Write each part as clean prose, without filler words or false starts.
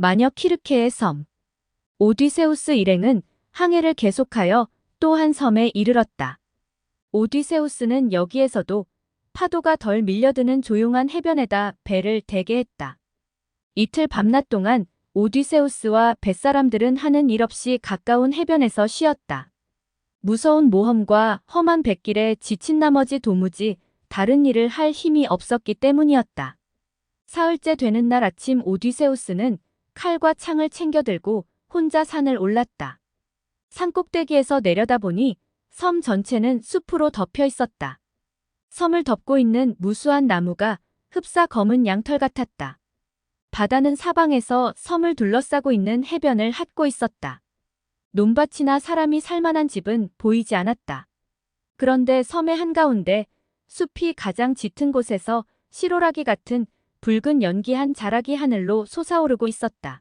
마녀 키르케의 섬. 오디세우스 일행은 항해를 계속하여 또 한 섬에 이르렀다. 오디세우스는 여기에서도 파도가 덜 밀려드는 조용한 해변에다 배를 대게 했다. 이틀 밤낮 동안 오디세우스와 뱃사람들은 하는 일 없이 가까운 해변에서 쉬었다. 무서운 모험과 험한 뱃길에 지친 나머지 도무지 다른 일을 할 힘이 없었기 때문이었다. 사흘째 되는 날 아침 오디세우스는 칼과 창을 챙겨 들고 혼자 산을 올랐다. 산꼭대기에서 내려다보니 섬 전체는 숲으로 덮여 있었다. 섬을 덮고 있는 무수한 나무가 흡사 검은 양털 같았다. 바다는 사방에서 섬을 둘러싸고 있는 해변을 핥고 있었다. 논밭이나 사람이 살만한 집은 보이지 않았다. 그런데 섬의 한가운데 숲이 가장 짙은 곳에서 실오라기 같은 붉은 연기한 자락이 하늘로 솟아오르고 있었다.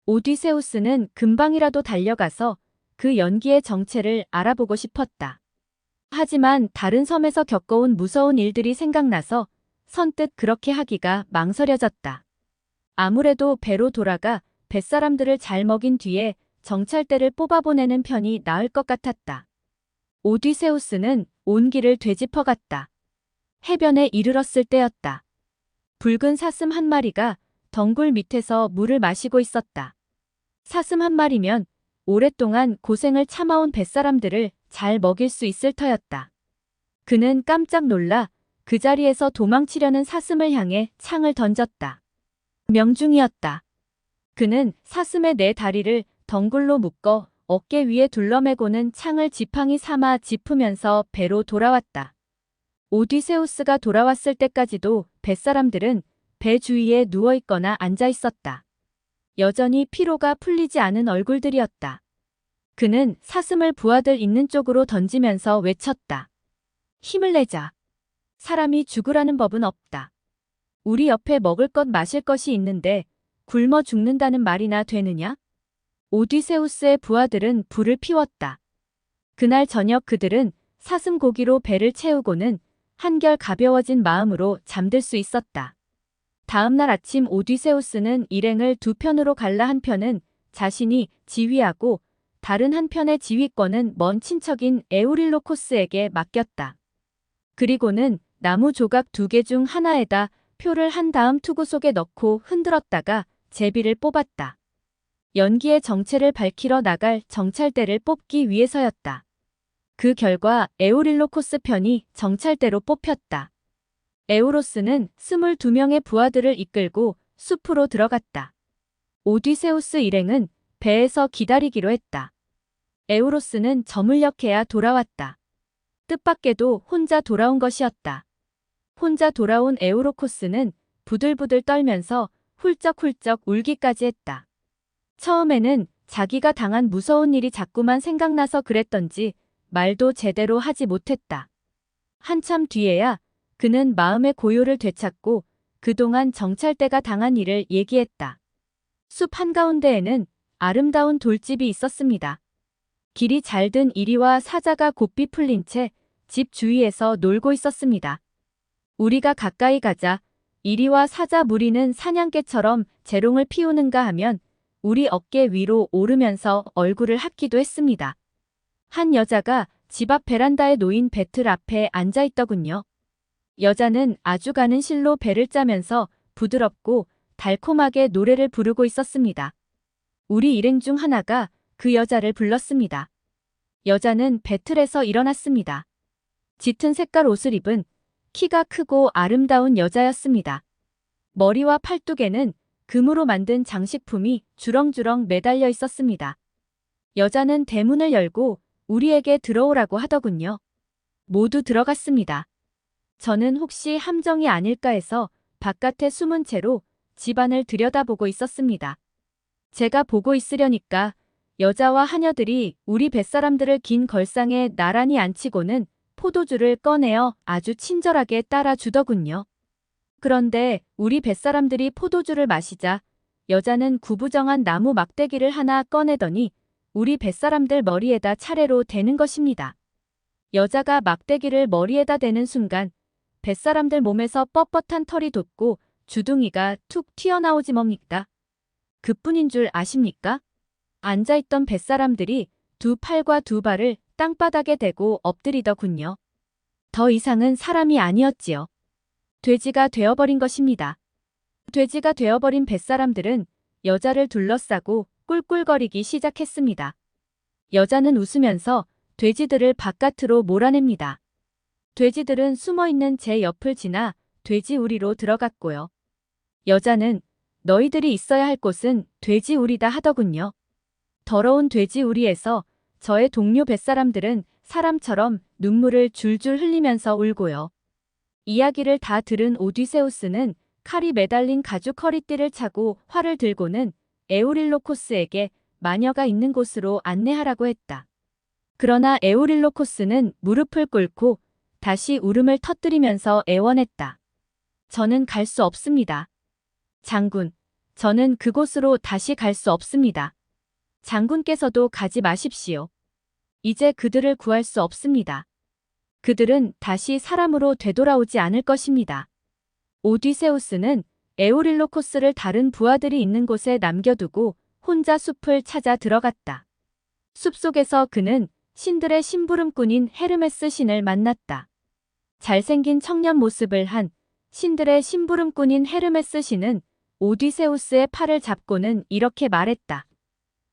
오디세우스는 금방이라도 달려가서 그 연기의 정체를 알아보고 싶었다. 하지만 다른 섬에서 겪어온 무서운 일들이 생각나서 선뜻 그렇게 하기가 망설여졌다. 아무래도 배로 돌아가 뱃사람들을 잘 먹인 뒤에 정찰대를 뽑아보내는 편이 나을 것 같았다. 오디세우스는 온 길을 되짚어갔다. 해변에 이르렀을 때였다. 붉은 사슴 한 마리가 덩굴 밑에서 물을 마시고 있었다. 사슴 한 마리면 오랫동안 고생을 참아온 뱃사람들을 잘 먹일 수 있을 터였다. 그는 깜짝 놀라 그 자리에서 도망치려는 사슴을 향해 창을 던졌다. 명중이었다. 그는 사슴의 네 다리를 덩굴로 묶어 어깨 위에 둘러매고는 창을 지팡이 삼아 짚으면서 배로 돌아왔다. 오디세우스가 돌아왔을 때까지도 뱃사람들은 배 주위에 누워있거나 앉아있었다. 여전히 피로가 풀리지 않은 얼굴들이었다. 그는 사슴을 부하들 있는 쪽으로 던지면서 외쳤다. 힘을 내자. 사람이 죽으라는 법은 없다. 우리 옆에 먹을 것 마실 것이 있는데 굶어 죽는다는 말이나 되느냐? 오디세우스의 부하들은 불을 피웠다. 그날 저녁 그들은 사슴 고기로 배를 채우고는 한결 가벼워진 마음으로 잠들 수 있었다. 다음 날 아침 오디세우스는 일행을 두 편으로 갈라 한 편은 자신이 지휘하고 다른 한편의 지휘권은 먼 친척인 에우릴로코스에게 맡겼다. 그리고는 나무 조각 두 개 중 하나에다 표를 한 다음 투구 속에 넣고 흔들었다가 제비를 뽑았다. 연기의 정체를 밝히러 나갈 정찰대를 뽑기 위해서였다. 그 결과 에우릴로코스 편이 정찰대로 뽑혔다. 에우로스는 22명의 부하들을 이끌고 숲으로 들어갔다. 오디세우스 일행은 배에서 기다리기로 했다. 에우로스는 저물녘해야 돌아왔다. 뜻밖에도 혼자 돌아온 것이었다. 혼자 돌아온 에우로코스는 부들부들 떨면서 훌쩍훌쩍 울기까지 했다. 처음에는 자기가 당한 무서운 일이 자꾸만 생각나서 그랬던지 말도 제대로 하지 못했다. 한참 뒤에야 그는 마음의 고요를 되찾고 그동안 정찰대가 당한 일을 얘기했다. 숲 한가운데에는 아름다운 돌집이 있었습니다. 길이 잘 든 이리와 사자가 곱비 풀린 채 집 주위에서 놀고 있었습니다. 우리가 가까이 가자 이리와 사자 무리는 사냥개처럼 재롱을 피우는가 하면 우리 어깨 위로 오르면서 얼굴을 핥기도 했습니다. 한 여자가 집 앞 베란다에 놓인 배틀 앞에 앉아 있더군요. 여자는 아주 가는 실로 배를 짜면서 부드럽고 달콤하게 노래를 부르고 있었습니다. 우리 일행 중 하나가 그 여자를 불렀습니다. 여자는 배틀에서 일어났습니다. 짙은 색깔 옷을 입은 키가 크고 아름다운 여자였습니다. 머리와 팔뚝에는 금으로 만든 장식품이 주렁주렁 매달려 있었습니다. 여자는 대문을 열고 우리에게 들어오라고 하더군요. 모두 들어갔습니다. 저는 혹시 함정이 아닐까 해서 바깥에 숨은 채로 집안을 들여다보고 있었습니다. 제가 보고 있으려니까 여자와 하녀들이 우리 뱃사람들을 긴 걸상에 나란히 앉히고는 포도주를 꺼내어 아주 친절하게 따라주더군요. 그런데 우리 뱃사람들이 포도주를 마시자 여자는 구부정한 나무 막대기를 하나 꺼내더니 우리 뱃사람들 머리에다 차례로 대는 것입니다. 여자가 막대기를 머리에다 대는 순간 뱃사람들 몸에서 뻣뻣한 털이 돋고 주둥이가 툭 튀어나오지 뭡니까? 그뿐인 줄 아십니까? 앉아있던 뱃사람들이 두 팔과 두 발을 땅바닥에 대고 엎드리더군요. 더 이상은 사람이 아니었지요. 돼지가 되어버린 것입니다. 돼지가 되어버린 뱃사람들은 여자를 둘러싸고 꿀꿀거리기 시작했습니다. 여자는 웃으면서 돼지들을 바깥으로 몰아냅니다. 돼지들은 숨어있는 제 옆을 지나 돼지 우리로 들어갔고요. 여자는 너희들이 있어야 할 곳은 돼지 우리다 하더군요. 더러운 돼지 우리에서 저의 동료 뱃사람들은 사람처럼 눈물을 줄줄 흘리면서 울고요. 이야기를 다 들은 오디세우스는 칼이 매달린 가죽 허리띠를 차고 활을 들고는 에우릴로코스에게 마녀가 있는 곳으로 안내하라고 했다. 그러나 에우릴로코스는 무릎을 꿇고 다시 울음을 터뜨리면서 애원했다. 저는 갈 수 없습니다. 장군, 저는 그곳으로 다시 갈 수 없습니다. 장군께서도 가지 마십시오. 이제 그들을 구할 수 없습니다. 그들은 다시 사람으로 되돌아오지 않을 것입니다. 오디세우스는 에우릴로코스를 다른 부하들이 있는 곳에 남겨두고 혼자 숲을 찾아 들어갔다. 숲속에서 그는 신들의 심부름꾼인 헤르메스 신을 만났다. 잘생긴 청년 모습을 한 신들의 심부름꾼인 헤르메스 신은 오디세우스의 팔을 잡고는 이렇게 말했다.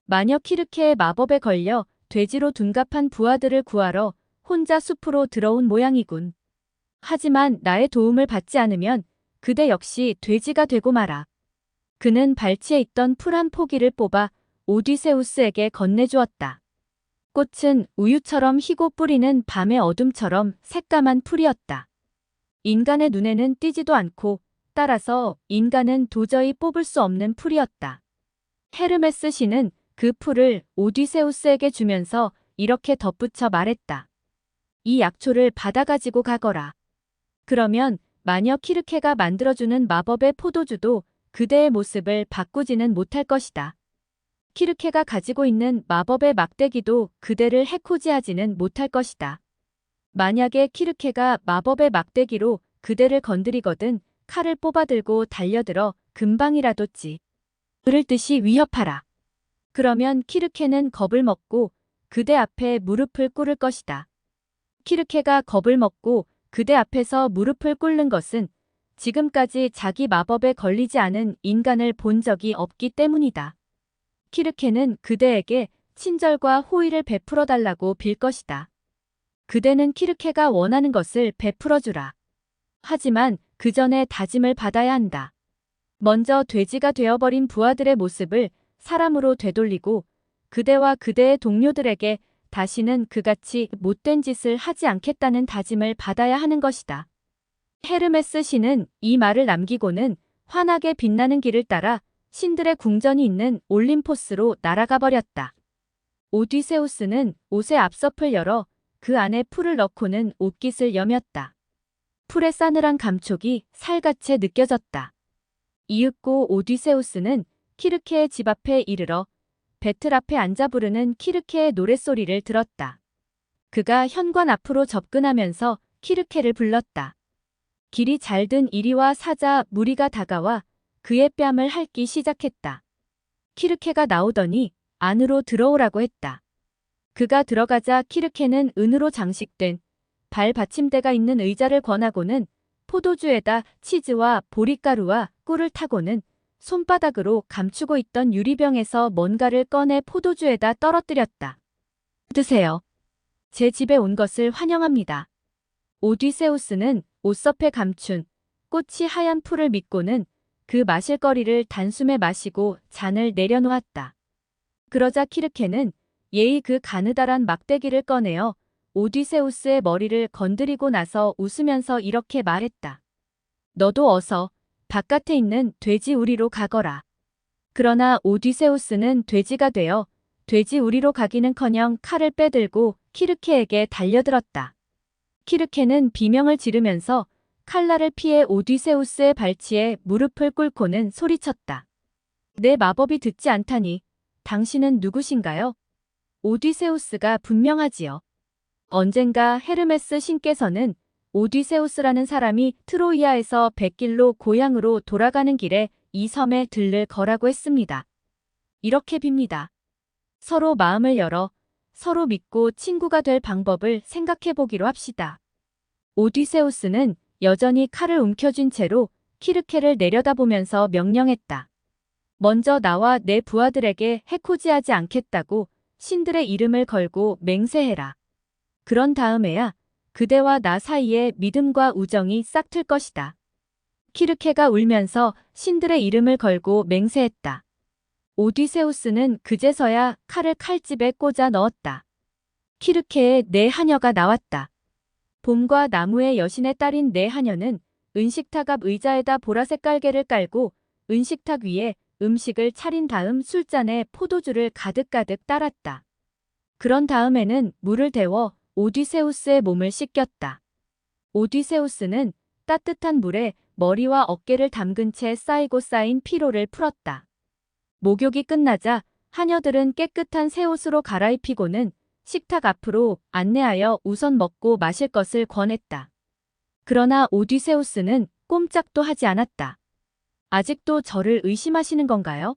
마녀 키르케의 마법에 걸려 돼지로 둔갑한 부하들을 구하러 혼자 숲으로 들어온 모양이군. 하지만 나의 도움을 받지 않으면 그대 역시 돼지가 되고 마라. 그는 발치에 있던 풀 한 포기를 뽑아 오디세우스에게 건네주었다. 꽃은 우유처럼 희고 뿌리는 밤의 어둠처럼 새까만 풀이었다. 인간의 눈에는 띄지도 않고 따라서 인간은 도저히 뽑을 수 없는 풀이었다. 헤르메스 신은 그 풀을 오디세우스에게 주면서 이렇게 덧붙여 말했다. 이 약초를 받아 가지고 가거라. 그러면 마녀 키르케가 만들어주는 마법의 포도주도 그대의 모습을 바꾸지는 못할 것이다. 키르케가 가지고 있는 마법의 막대기도 그대를 해코지하지는 못할 것이다. 만약에 키르케가 마법의 막대기로 그대를 건드리거든 칼을 뽑아들고 달려들어 금방이라도 찌를 듯이 위협하라. 그러면 키르케는 겁을 먹고 그대 앞에 무릎을 꿇을 것이다. 키르케가 겁을 먹고 그대 앞에서 무릎을 꿇는 것은 지금까지 자기 마법에 걸리지 않은 인간을 본 적이 없기 때문이다. 키르케는 그대에게 친절과 호의를 베풀어 달라고 빌 것이다. 그대는 키르케가 원하는 것을 베풀어주라. 하지만 그 전에 다짐을 받아야 한다. 먼저 돼지가 되어버린 부하들의 모습을 사람으로 되돌리고 그대와 그대의 동료들에게 다시는 그같이 못된 짓을 하지 않겠다는 다짐을 받아야 하는 것이다. 헤르메스 신은 이 말을 남기고는 환하게 빛나는 길을 따라 신들의 궁전이 있는 올림포스로 날아가 버렸다. 오디세우스는 옷의 앞섭을 열어 그 안에 풀을 넣고는 옷깃을 여몄다. 풀의 싸늘한 감촉이 살같이 느껴졌다. 이윽고 오디세우스는 키르케의 집 앞에 이르러 배틀 앞에 앉아 부르는 키르케의 노랫소리를 들었다. 그가 현관 앞으로 접근하면서 키르케를 불렀다. 길이 잘 든 이리와 사자 무리가 다가와 그의 뺨을 핥기 시작했다. 키르케가 나오더니 안으로 들어오라고 했다. 그가 들어가자 키르케는 은으로 장식된 발 받침대가 있는 의자를 권하고는 포도주에다 치즈와 보리가루와 꿀을 타고는 손바닥으로 감추고 있던 유리병에서 뭔가를 꺼내 포도주에다 떨어뜨렸다. 드세요. 제 집에 온 것을 환영합니다. 오디세우스는 옷섭에 감춘 꽃이 하얀 풀을 믿고는 그 마실 거리를 단숨에 마시고 잔을 내려놓았다. 그러자 키르케는 예의 그 가느다란 막대기를 꺼내어 오디세우스의 머리를 건드리고 나서 웃으면서 이렇게 말했다. 너도 어서 바깥에 있는 돼지 우리로 가거라. 그러나 오디세우스는 돼지가 되어 돼지 우리로 가기는커녕 칼을 빼들고 키르케에게 달려들었다. 키르케는 비명을 지르면서 칼날을 피해 오디세우스의 발치에 무릎을 꿇고는 소리쳤다. 내 마법이 듣지 않다니 당신은 누구신가요? 오디세우스가 분명하지요. 언젠가 헤르메스 신께서는 오디세우스라는 사람이 트로이아에서 백길로 고향으로 돌아가는 길에 이 섬에 들를 거라고 했습니다. 이렇게 빕니다. 서로 마음을 열어 서로 믿고 친구가 될 방법을 생각해 보기로 합시다. 오디세우스는 여전히 칼을 움켜쥔 채로 키르케를 내려다보면서 명령했다. 먼저 나와 내 부하들에게 해코지하지 않겠다고 신들의 이름을 걸고 맹세해라. 그런 다음에야 그대와 나 사이에 믿음과 우정이 싹틀 것이다. 키르케가 울면서 신들의 이름을 걸고 맹세했다. 오디세우스는 그제서야 칼을 칼집에 꽂아 넣었다. 키르케의 네 하녀가 나왔다. 봄과 나무의 여신의 딸인 네 하녀는 은식탁 앞 의자에다 보라색 깔개를 깔고 은식탁 위에 음식을 차린 다음 술잔에 포도주를 가득가득 따랐다. 그런 다음에는 물을 데워 오디세우스의 몸을 씻겼다. 오디세우스는 따뜻한 물에 머리와 어깨를 담근 채 쌓이고 쌓인 피로를 풀었다. 목욕이 끝나자 하녀들은 깨끗한 새 옷으로 갈아입히고는 식탁 앞으로 안내하여 우선 먹고 마실 것을 권했다. 그러나 오디세우스는 꼼짝도 하지 않았다. 아직도 저를 의심하시는 건가요?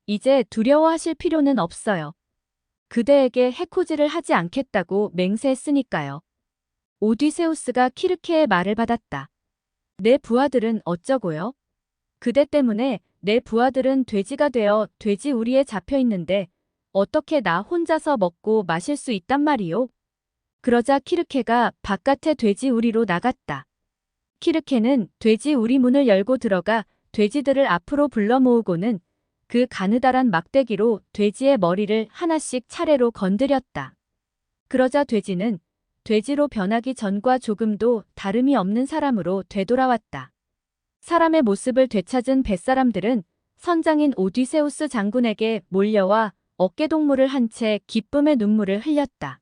이제 두려워하실 필요는 없어요. 그대에게 해코지를 하지 않겠다고 맹세했으니까요. 오디세우스가 키르케의 말을 받았다. 내 부하들은 어쩌고요? 그대 때문에 내 부하들은 돼지가 되어 돼지 우리에 잡혀 있는데 어떻게 나 혼자서 먹고 마실 수 있단 말이오? 그러자 키르케가 바깥에 돼지 우리로 나갔다. 키르케는 돼지 우리 문을 열고 들어가 돼지들을 앞으로 불러 모으고는 그 가느다란 막대기로 돼지의 머리를 하나씩 차례로 건드렸다. 그러자 돼지는 돼지로 변하기 전과 조금도 다름이 없는 사람으로 되돌아왔다. 사람의 모습을 되찾은 뱃사람들은 선장인 오디세우스 장군에게 몰려와 어깨동무를 한 채 기쁨의 눈물을 흘렸다.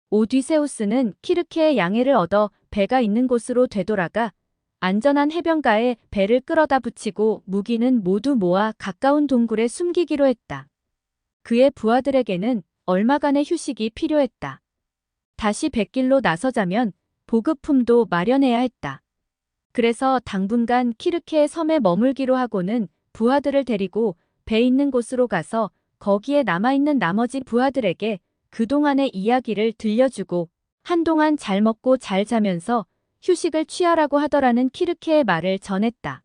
오디세우스는 키르케의 양해를 얻어 배가 있는 곳으로 되돌아가 안전한 해변가에 배를 끌어다 붙이고 무기는 모두 모아 가까운 동굴에 숨기기로 했다. 그의 부하들에게는 얼마간의 휴식이 필요했다. 다시 뱃길로 나서자면 보급품도 마련해야 했다. 그래서 당분간 키르케의 섬에 머물기로 하고는 부하들을 데리고 배 있는 곳으로 가서 거기에 남아있는 나머지 부하들에게 그동안의 이야기를 들려주고 한동안 잘 먹고 잘 자면서 휴식을 취하라고 하더라는 키르케의 말을 전했다.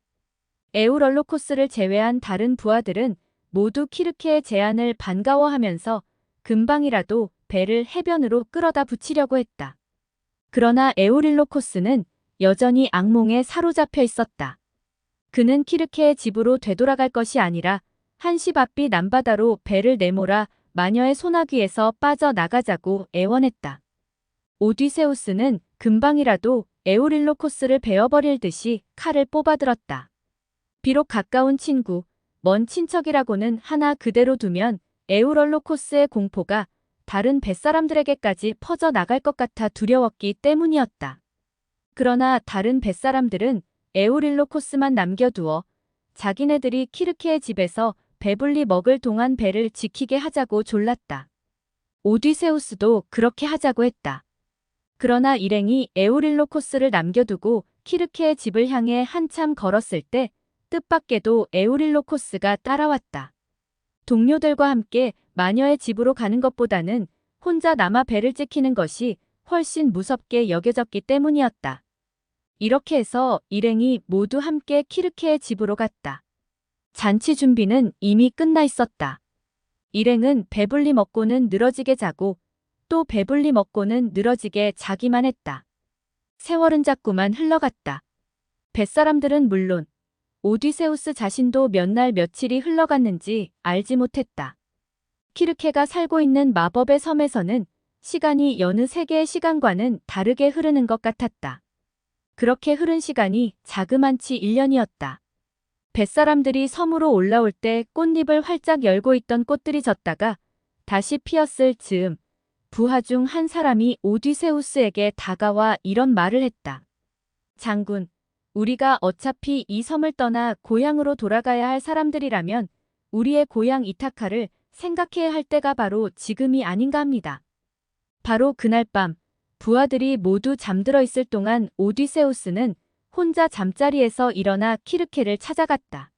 에우럴로코스를 제외한 다른 부하들은 모두 키르케의 제안을 반가워하면서 금방이라도 배를 해변으로 끌어다 붙이려고 했다. 그러나 에우릴로코스는 여전히 악몽에 사로잡혀 있었다. 그는 키르케의 집으로 되돌아갈 것이 아니라 한시 바삐 남바다로 배를 내몰아 마녀의 소나귀에서 빠져나가자고 애원했다. 오디세우스는 금방이라도 에우릴로코스를 베어버릴 듯이 칼을 뽑아들었다. 비록 가까운 친구, 먼 친척이라고는 하나 그대로 두면 에우럴로코스의 공포가 다른 뱃사람들에게까지 퍼져나갈 것 같아 두려웠기 때문이었다. 그러나 다른 뱃사람들은 에우릴로코스만 남겨두어 자기네들이 키르케의 집에서 배불리 먹을 동안 배를 지키게 하자고 졸랐다. 오디세우스도 그렇게 하자고 했다. 그러나 일행이 에우릴로코스를 남겨두고 키르케의 집을 향해 한참 걸었을 때 뜻밖에도 에우릴로코스가 따라왔다. 동료들과 함께 마녀의 집으로 가는 것보다는 혼자 남아 배를 지키는 것이 훨씬 무섭게 여겨졌기 때문이었다. 이렇게 해서 일행이 모두 함께 키르케의 집으로 갔다. 잔치 준비는 이미 끝나 있었다. 일행은 배불리 먹고는 늘어지게 자고 또 배불리 먹고는 늘어지게 자기만 했다. 세월은 자꾸만 흘러갔다. 뱃사람들은 물론 오디세우스 자신도 몇 날 며칠이 흘러갔는지 알지 못했다. 키르케가 살고 있는 마법의 섬에서는 시간이 여느 세계의 시간과는 다르게 흐르는 것 같았다. 그렇게 흐른 시간이 자그만치 1년이었다. 뱃사람들이 섬으로 올라올 때 꽃잎을 활짝 열고 있던 꽃들이 졌다가 다시 피었을 즈음 부하 중 한 사람이 오디세우스에게 다가와 이런 말을 했다. 장군, 우리가 어차피 이 섬을 떠나 고향으로 돌아가야 할 사람들이라면 우리의 고향 이타카를 생각해야 할 때가 바로 지금이 아닌가 합니다. 바로 그날 밤 부하들이 모두 잠들어 있을 동안 오디세우스는 혼자 잠자리에서 일어나 키르케를 찾아갔다.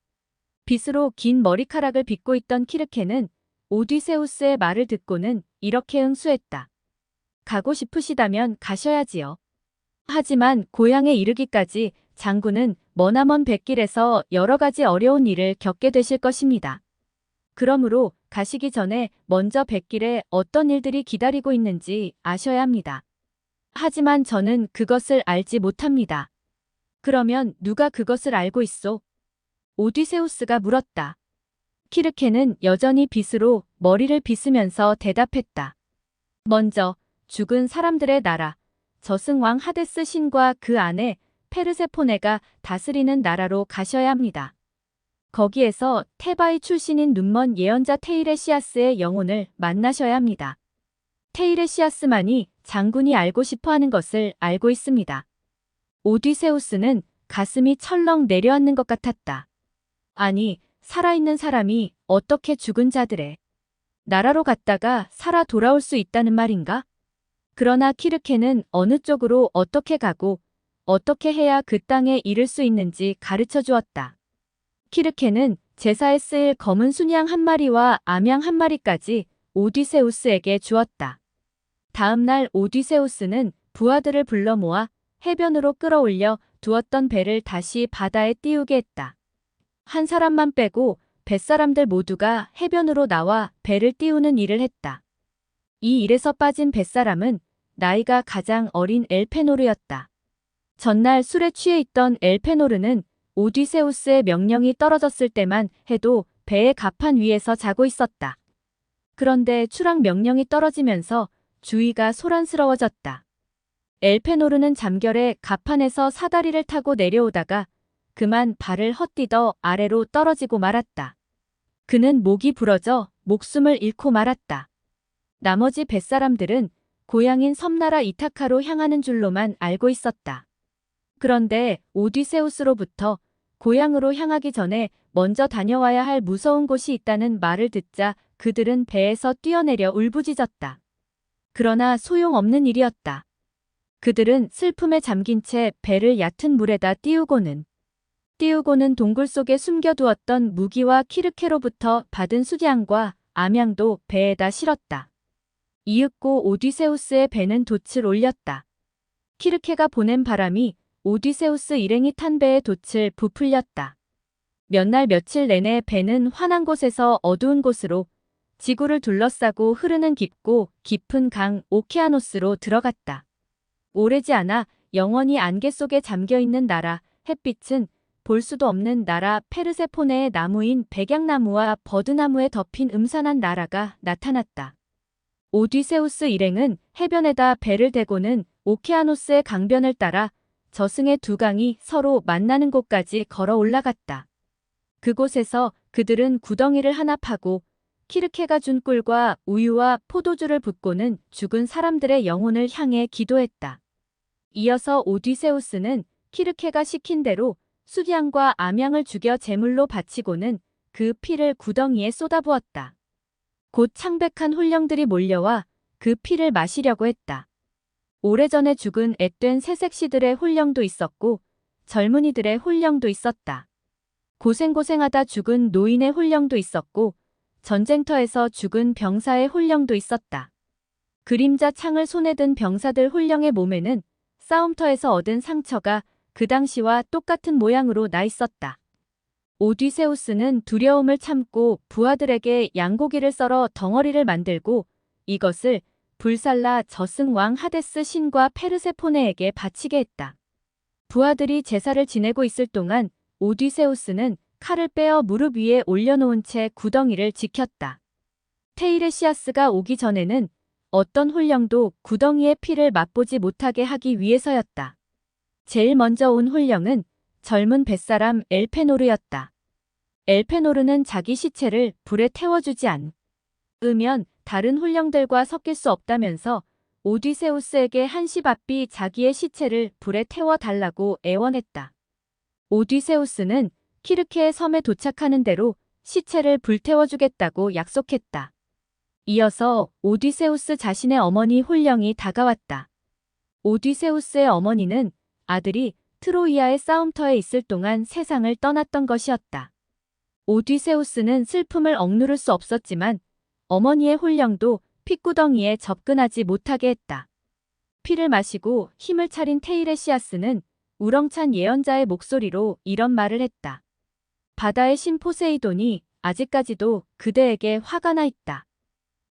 빗으로 긴 머리카락을 빗고 있던 키르케는 오디세우스의 말을 듣고는 이렇게 응수했다. 가고 싶으시다면 가셔야지요. 하지만 고향에 이르기까지 장군은 머나먼 뱃길에서 여러 가지 어려운 일을 겪게 되실 것입니다. 그러므로 가시기 전에 먼저 뱃길에 어떤 일들이 기다리고 있는지 아셔야 합니다. 하지만 저는 그것을 알지 못합니다. 그러면 누가 그것을 알고 있소? 오디세우스가 물었다. 키르케는 여전히 빗으로 머리를 빗으면서 대답했다. 먼저 죽은 사람들의 나라, 저승왕 하데스 신과 그 안에 페르세포네가 다스리는 나라로 가셔야 합니다. 거기에서 테바의 출신인 눈먼 예언자 테이레시아스의 영혼을 만나셔야 합니다. 테이레시아스만이 장군이 알고 싶어하는 것을 알고 있습니다. 오디세우스는 가슴이 철렁 내려앉는 것 같았다. 아니, 살아있는 사람이 어떻게 죽은 자들의 나라로 갔다가 살아 돌아올 수 있다는 말인가? 그러나 키르케는 어느 쪽으로 어떻게 가고 어떻게 해야 그 땅에 이를 수 있는지 가르쳐 주었다. 키르케는 제사에 쓰일 검은 순양 한 마리와 암양 한 마리까지 오디세우스에게 주었다. 다음 날 오디세우스는 부하들을 불러 모아 해변으로 끌어올려 두었던 배를 다시 바다에 띄우게 했다. 한 사람만 빼고 뱃사람들 모두가 해변으로 나와 배를 띄우는 일을 했다. 이 일에서 빠진 뱃사람은 나이가 가장 어린 엘페노르였다. 전날 술에 취해 있던 엘페노르는 오디세우스의 명령이 떨어졌을 때만 해도 배의 갑판 위에서 자고 있었다. 그런데 추락 명령이 떨어지면서 주위가 소란스러워졌다. 엘페노르는 잠결에 갑판에서 사다리를 타고 내려오다가 그만 발을 헛디뎌 아래로 떨어지고 말았다. 그는 목이 부러져 목숨을 잃고 말았다. 나머지 뱃사람들은 고향인 섬나라 이타카로 향하는 줄로만 알고 있었다. 그런데 오디세우스로부터 고향으로 향하기 전에 먼저 다녀와야 할 무서운 곳이 있다는 말을 듣자 그들은 배에서 뛰어내려 울부짖었다. 그러나 소용없는 일이었다. 그들은 슬픔에 잠긴 채 배를 얕은 물에다 띄우고는 동굴 속에 숨겨두었던 무기와 키르케로부터 받은 수량과 암양도 배에다 실었다. 이윽고 오디세우스의 배는 돛을 올렸다. 키르케가 보낸 바람이 오디세우스 일행이 탄 배의 돛을 부풀렸다. 몇 날 며칠 내내 배는 환한 곳에서 어두운 곳으로 지구를 둘러싸고 흐르는 깊고 깊은 강 오케아노스로 들어갔다. 오래지 않아 영원히 안개 속에 잠겨있는 나라 햇빛은 볼 수도 없는 나라 페르세포네의 나무인 백약나무와 버드나무에 덮인 음산한 나라가 나타났다. 오디세우스 일행은 해변에다 배를 대고는 오케아노스의 강변을 따라 저승의 두 강이 서로 만나는 곳까지 걸어 올라갔다. 그곳에서 그들은 구덩이를 하나 파고 키르케가 준 꿀과 우유와 포도주를 붓고는 죽은 사람들의 영혼을 향해 기도했다. 이어서 오디세우스는 키르케가 시킨 대로 수량과 암양을 죽여 제물로 바치고는 그 피를 구덩이에 쏟아부었다. 곧 창백한 혼령들이 몰려와 그 피를 마시려고 했다. 오래전에 죽은 앳된 새색시들의 혼령도 있었고 젊은이들의 혼령도 있었다. 고생고생하다 죽은 노인의 혼령도 있었고 전쟁터에서 죽은 병사의 혼령도 있었다. 그림자 창을 손에 든 병사들 혼령의 몸에는 싸움터에서 얻은 상처가 그 당시와 똑같은 모양으로 나 있었다. 오디세우스는 두려움을 참고 부하들에게 양고기를 썰어 덩어리를 만들고 이것을 불살라 저승왕 하데스 신과 페르세포네에게 바치게 했다. 부하들이 제사를 지내고 있을 동안 오디세우스는 칼을 빼어 무릎 위에 올려놓은 채 구덩이를 지켰다. 테이레시아스가 오기 전에는 어떤 혼령도 구덩이의 피를 맛보지 못하게 하기 위해서였다. 제일 먼저 온 혼령은 젊은 뱃사람 엘페노르였다. 엘페노르는 자기 시체를 불에 태워주지 않으면 다른 혼령들과 섞일 수 없다면서 오디세우스에게 한시바삐 자기의 시체를 불에 태워달라고 애원했다. 오디세우스는 키르케의 섬에 도착하는 대로 시체를 불태워주겠다고 약속했다. 이어서 오디세우스 자신의 어머니 혼령이 다가왔다. 오디세우스의 어머니는 아들이 트로이아의 싸움터에 있을 동안 세상을 떠났던 것이었다. 오디세우스는 슬픔을 억누를 수 없었지만 어머니의 혼령도 핏구덩이에 접근하지 못하게 했다. 피를 마시고 힘을 차린 테이레시아스는 우렁찬 예언자의 목소리로 이런 말을 했다. 바다의 신 포세이돈이 아직까지도 그대에게 화가 나 있다.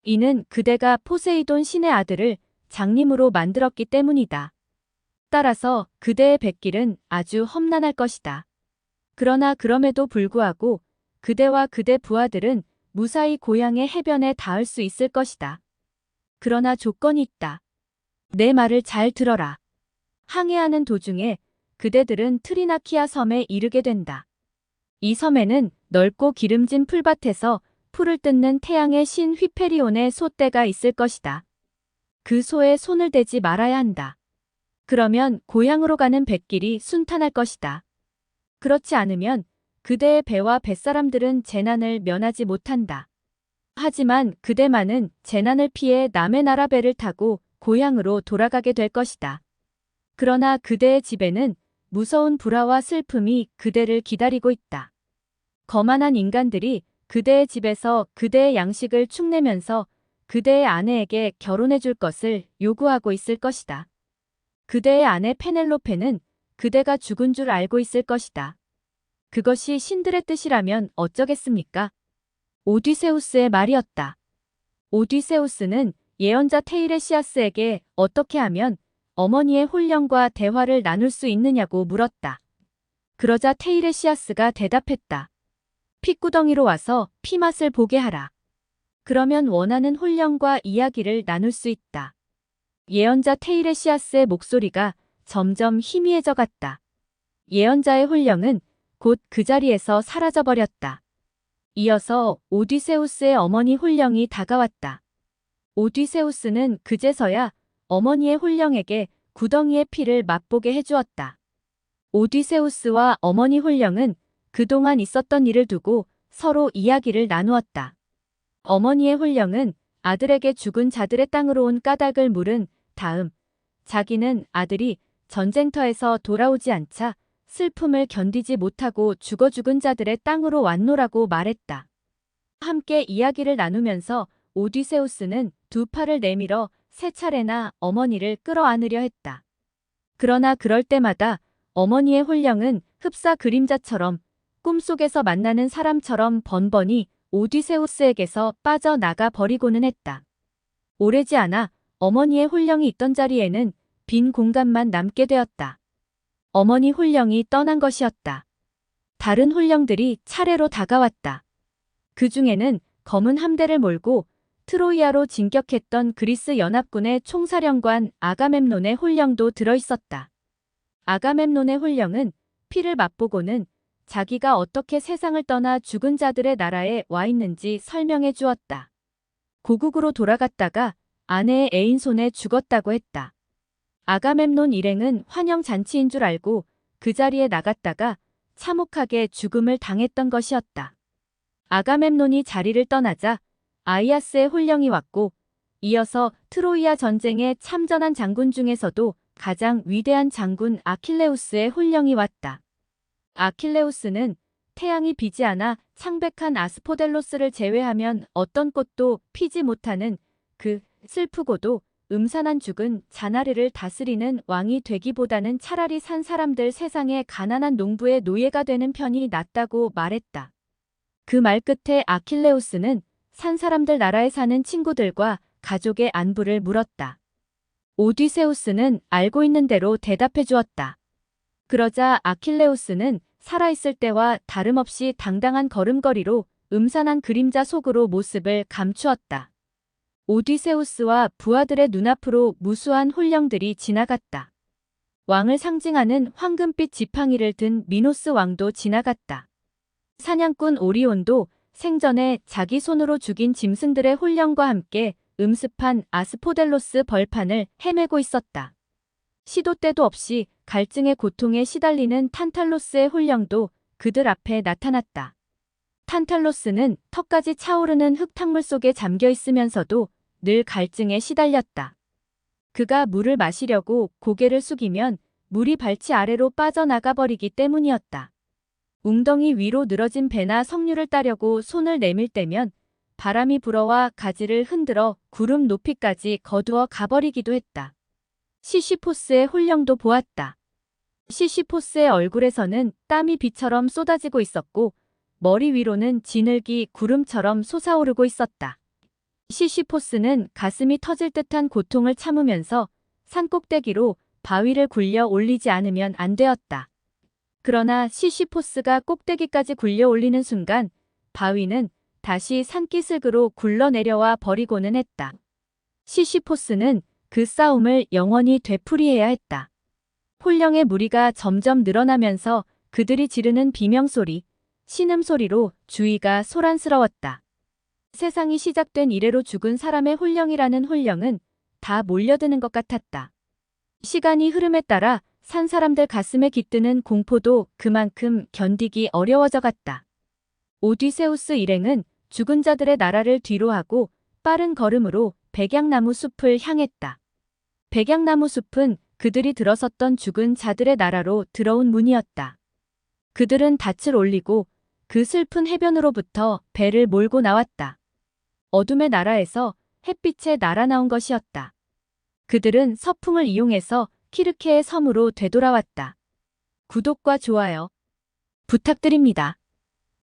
이는 그대가 포세이돈 신의 아들을 장님으로 만들었기 때문이다. 따라서 그대의 뱃길은 아주 험난할 것이다. 그러나 그럼에도 불구하고 그대와 그대 부하들은 무사히 고향의 해변에 닿을 수 있을 것이다. 그러나 조건이 있다. 내 말을 잘 들어라. 항해하는 도중에 그대들은 트리나키아 섬에 이르게 된다. 이 섬에는 넓고 기름진 풀밭에서 풀을 뜯는 태양의 신 휘페리온의 소떼가 있을 것이다. 그 소에 손을 대지 말아야 한다. 그러면 고향으로 가는 뱃길이 순탄할 것이다. 그렇지 않으면 그대의 배와 뱃사람들은 재난을 면하지 못한다. 하지만 그대만은 재난을 피해 남의 나라 배를 타고 고향으로 돌아가게 될 것이다. 그러나 그대의 집에는 무서운 불화와 슬픔이 그대를 기다리고 있다. 거만한 인간들이 그대의 집에서 그대의 양식을 축내면서 그대의 아내에게 결혼해 줄 것을 요구하고 있을 것이다. 그대의 아내 페넬로페는 그대가 죽은 줄 알고 있을 것이다. 그것이 신들의 뜻이라면 어쩌겠습니까? 오디세우스의 말이었다. 오디세우스는 예언자 테이레시아스에게 어떻게 하면 어머니의 혼령과 대화를 나눌 수 있느냐고 물었다. 그러자 테이레시아스가 대답했다. 핏구덩이로 와서 피맛을 보게 하라. 그러면 원하는 혼령과 이야기를 나눌 수 있다. 예언자 테이레시아스의 목소리가 점점 희미해져 갔다. 예언자의 혼령은 곧 그 자리에서 사라져버렸다. 이어서 오디세우스의 어머니 혼령이 다가왔다. 오디세우스는 그제서야 어머니의 혼령에게 구덩이의 피를 맛보게 해주었다. 오디세우스와 어머니 혼령은 그동안 있었던 일을 두고 서로 이야기를 나누었다. 어머니의 혼령은 아들에게 죽은 자들의 땅으로 온 까닭을 물은 다음 자기는 아들이 전쟁터에서 돌아오지 않자 슬픔을 견디지 못하고 죽은 자들의 땅으로 왔노라고 말했다. 함께 이야기를 나누면서 오디세우스는 두 팔을 내밀어 세 차례나 어머니를 끌어안으려 했다. 그러나 그럴 때마다 어머니의 혼령은 흡사 그림자처럼 꿈속에서 만나는 사람처럼 번번이 오디세우스에게서 빠져나가 버리고는 했다. 오래지 않아 어머니의 혼령이 있던 자리에는 빈 공간만 남게 되었다. 어머니 혼령이 떠난 것이었다. 다른 혼령들이 차례로 다가왔다. 그 중에는 검은 함대를 몰고 트로이아로 진격했던 그리스 연합군의 총사령관 아가멤논의 혼령도 들어있었다. 아가멤논의 혼령은 피를 맛보고는 자기가 어떻게 세상을 떠나 죽은 자들의 나라에 와 있는지 설명해 주었다. 고국으로 돌아갔다가 아내의 애인 손에 죽었다고 했다. 아가멤논 일행은 환영잔치인 줄 알고 그 자리에 나갔다가 참혹하게 죽음을 당했던 것이었다. 아가멤논이 자리를 떠나자 아이아스의 혼령이 왔고 이어서 트로이아 전쟁에 참전한 장군 중에서도 가장 위대한 장군 아킬레우스의 혼령이 왔다. 아킬레우스는 태양이 비지 않아 창백한 아스포델로스를 제외하면 어떤 꽃도 피지 못하는 그 슬프고도 음산한 죽은 자나르를 다스리는 왕이 되기보다는 차라리 산 사람들 세상에 가난한 농부의 노예가 되는 편이 낫다고 말했다. 그 말 끝에 아킬레우스는 산 사람들 나라에 사는 친구들과 가족의 안부를 물었다. 오디세우스는 알고 있는 대로 대답해 주었다. 그러자 아킬레우스는 살아있을 때와 다름없이 당당한 걸음걸이로 음산한 그림자 속으로 모습을 감추었다. 오디세우스와 부하들의 눈앞으로 무수한 혼령들이 지나갔다. 왕을 상징하는 황금빛 지팡이를 든 미노스 왕도 지나갔다. 사냥꾼 오리온도 생전에 자기 손으로 죽인 짐승들의 혼령과 함께 음습한 아스포델로스 벌판을 헤매고 있었다. 시도 때도 없이 갈증의 고통에 시달리는 탄탈로스의 혼령도 그들 앞에 나타났다. 탄탈로스는 턱까지 차오르는 흙탕물 속에 잠겨 있으면서도 늘 갈증에 시달렸다. 그가 물을 마시려고 고개를 숙이면 물이 발치 아래로 빠져나가 버리기 때문이었다. 웅덩이 위로 늘어진 배나 석류를 따려고 손을 내밀 때면 바람이 불어와 가지를 흔들어 구름 높이까지 거두어 가버리기도 했다. 시시포스의 혼령도 보았다. 시시포스의 얼굴에서는 땀이 비처럼 쏟아지고 있었고 머리 위로는 진흙이 구름처럼 솟아오르고 있었다. 시시포스는 가슴이 터질 듯한 고통을 참으면서 산꼭대기로 바위를 굴려 올리지 않으면 안 되었다. 그러나 시시포스가 꼭대기까지 굴려 올리는 순간 바위는 다시 산기슭으로 굴러내려와 버리고는 했다. 시시포스는 그 싸움을 영원히 되풀이해야 했다. 혼령의 무리가 점점 늘어나면서 그들이 지르는 비명소리, 신음소리로 주위가 소란스러웠다. 세상이 시작된 이래로 죽은 사람의 혼령이라는 혼령은 다 몰려드는 것 같았다. 시간이 흐름에 따라 산 사람들 가슴에 깃드는 공포도 그만큼 견디기 어려워져 갔다. 오디세우스 일행은 죽은 자들의 나라를 뒤로하고 빠른 걸음으로 백약나무 숲을 향했다. 백약나무 숲은 그들이 들어섰던 죽은 자들의 나라로 들어온 문이었다. 그들은 닻을 올리고 그 슬픈 해변으로부터 배를 몰고 나왔다. 어둠의 나라에서 햇빛에 날아나온 것이었다. 그들은 서풍을 이용해서 키르케의 섬으로 되돌아왔다. 구독과 좋아요 부탁드립니다.